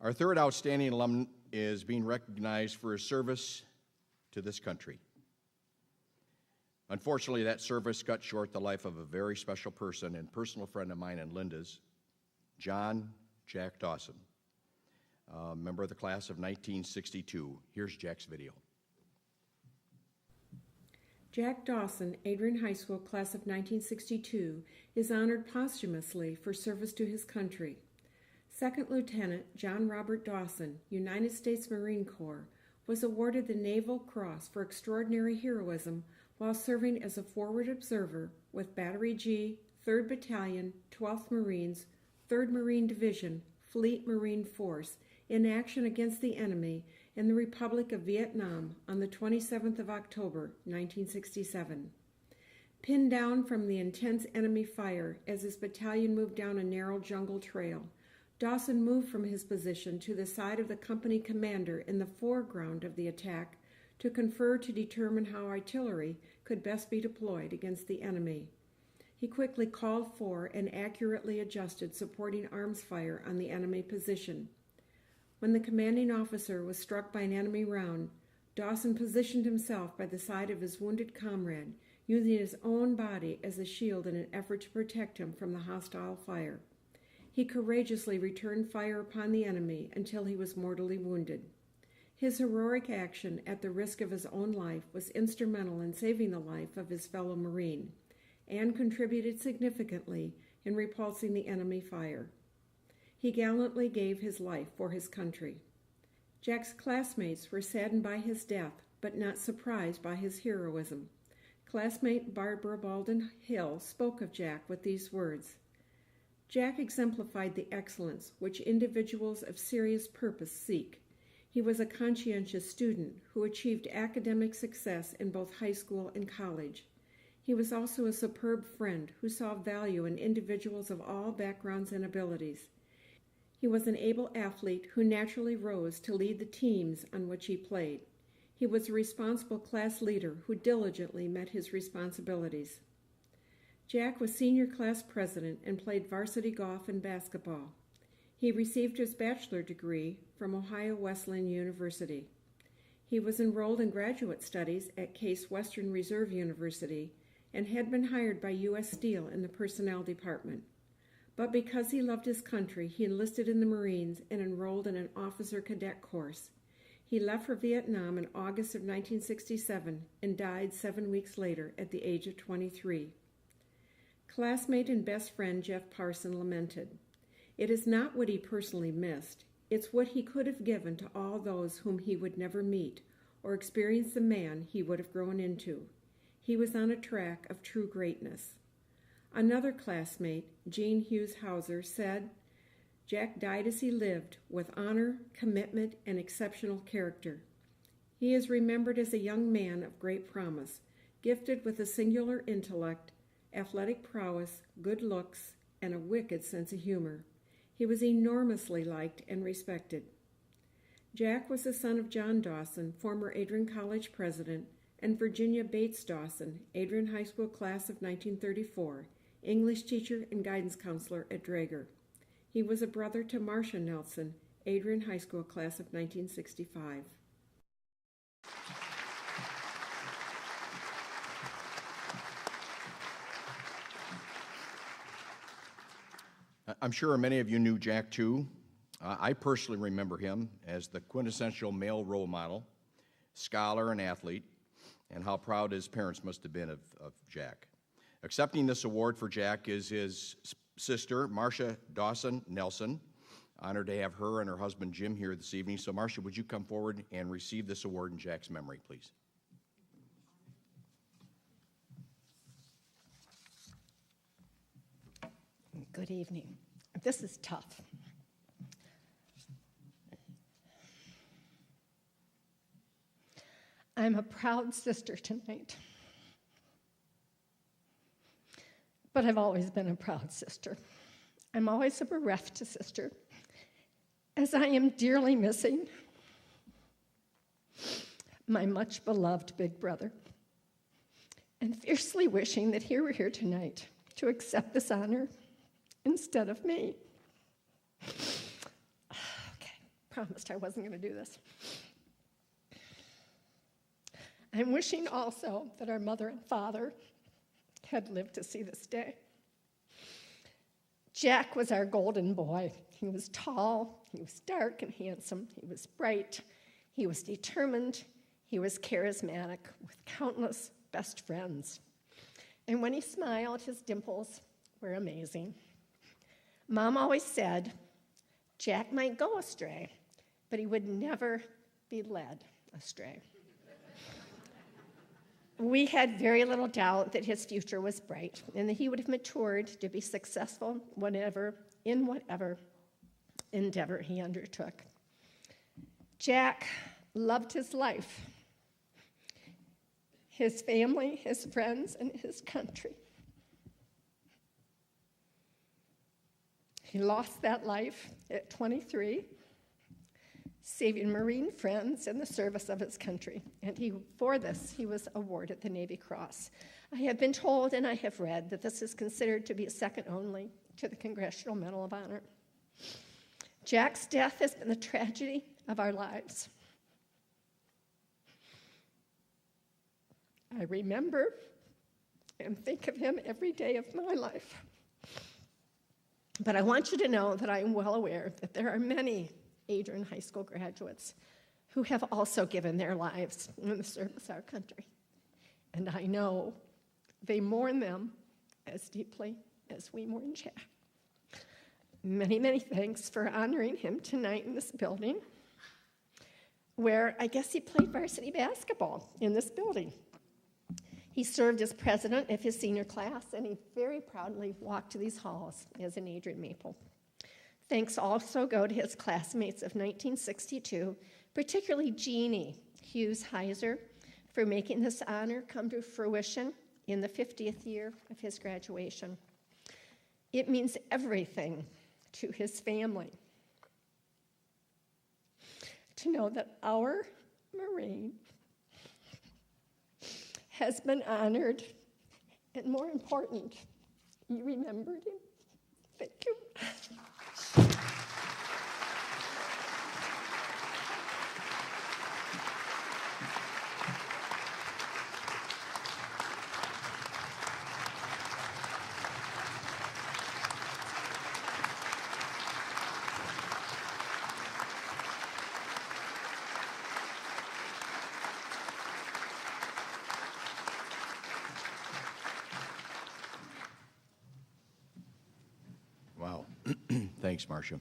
Our third outstanding alum is being recognized for his service to this country. Unfortunately, that service cut short the life of a very special person and personal friend of mine and Linda's, Jack Dawson, a member of the class of 1962. Here's Jack's video. Jack Dawson, Adrian High School, class of 1962, is honored posthumously for service to his country. Second Lieutenant John Robert Dawson, United States Marine Corps, was awarded the Naval Cross for extraordinary heroism while serving as a forward observer with Battery G, 3rd Battalion, 12th Marines, 3rd Marine Division, Fleet Marine Force, in action against the enemy in the Republic of Vietnam on the 27th of October, 1967. Pinned down from the intense enemy fire as his battalion moved down a narrow jungle trail, Dawson moved from his position to the side of the company commander in the foreground of the attack to confer to determine how artillery could best be deployed against the enemy. He quickly called for and accurately adjusted supporting arms fire on the enemy position. When the commanding officer was struck by an enemy round, Dawson positioned himself by the side of his wounded comrade, using his own body as a shield in an effort to protect him from the hostile fire. He courageously returned fire upon the enemy until he was mortally wounded. His heroic action at the risk of his own life was instrumental in saving the life of his fellow Marine and contributed significantly in repulsing the enemy fire. He gallantly gave his life for his country. Jack's classmates were saddened by his death, but not surprised by his heroism. Classmate Barbara Baldwin Hill spoke of Jack with these words: "Jack exemplified the excellence which individuals of serious purpose seek. He was a conscientious student who achieved academic success in both high school and college. He was also a superb friend who saw value in individuals of all backgrounds and abilities. He was an able athlete who naturally rose to lead the teams on which he played. He was a responsible class leader who diligently met his responsibilities." Jack was senior class president and played varsity golf and basketball. He received his bachelor degree from Ohio Wesleyan University. He was enrolled in graduate studies at Case Western Reserve University and had been hired by U.S. Steel in the personnel department. But because he loved his country, he enlisted in the Marines and enrolled in an officer cadet course. He left for Vietnam in August of 1967 and died 7 weeks later at the age of 23. Classmate and best friend Jeff Parson lamented, "It is not what he personally missed, it's what he could have given to all those whom he would never meet or experience the man he would have grown into. He was on a track of true greatness." Another classmate, Gene Hughes Hauser, said, "Jack died as he lived, with honor, commitment, and exceptional character. He is remembered as a young man of great promise, gifted with a singular intellect, athletic prowess, good looks, and a wicked sense of humor. He was enormously liked and respected." Jack was the son of John Dawson, former Adrian College president, and Virginia Bates Dawson, Adrian High School class of 1934, English teacher and guidance counselor at Draeger. He was a brother to Marcia Nelson, Adrian High School class of 1965. I'm sure many of you knew Jack too. I personally remember him as the quintessential male role model, scholar and athlete, and how proud his parents must have been of Jack. Accepting this award for Jack is his sister, Marcia Dawson Nelson. Honored to have her and her husband Jim here this evening. So Marcia, would you come forward and receive this award in Jack's memory, please? Good evening. This is tough. I'm a proud sister tonight, but I've always been a proud sister. I'm always a bereft sister, as I am dearly missing my much beloved big brother, and fiercely wishing that he were here tonight to accept this honor instead of me. Okay. promised I wasn't going to do this. I'm wishing also that our mother and father had lived to see this day. Jack was our golden boy. He was tall, he was dark and handsome, he was bright, he was determined, he was charismatic, with countless best friends. And when he smiled, his dimples were amazing. Mom always said, Jack might go astray, but he would never be led astray. We had very little doubt that his future was bright and that he would have matured to be successful in whatever endeavor he undertook. Jack loved his life, his family, his friends, and his country. He lost that life at 23, saving Marine friends in the service of his country. And for this, he was awarded the Navy Cross. I have been told and I have read that this is considered to be second only to the Congressional Medal of Honor. Jack's death has been the tragedy of our lives. I remember and think of him every day of my life. But I want you to know that I am well aware that there are many Adrian High School graduates who have also given their lives in the service of our country. And I know they mourn them as deeply as we mourn Jack. Many, many thanks for honoring him tonight in this building, where I guess he played varsity basketball in this building. He served as president of his senior class, and he very proudly walked to these halls as an Adrian Maple. Thanks also go to his classmates of 1962, particularly Jeannie Hughes Heiser, for making this honor come to fruition in the 50th year of his graduation. It means everything to his family to know that our Marine has been honored, and more important, you remembered him. Thank you. Wow. Thanks, Marcia.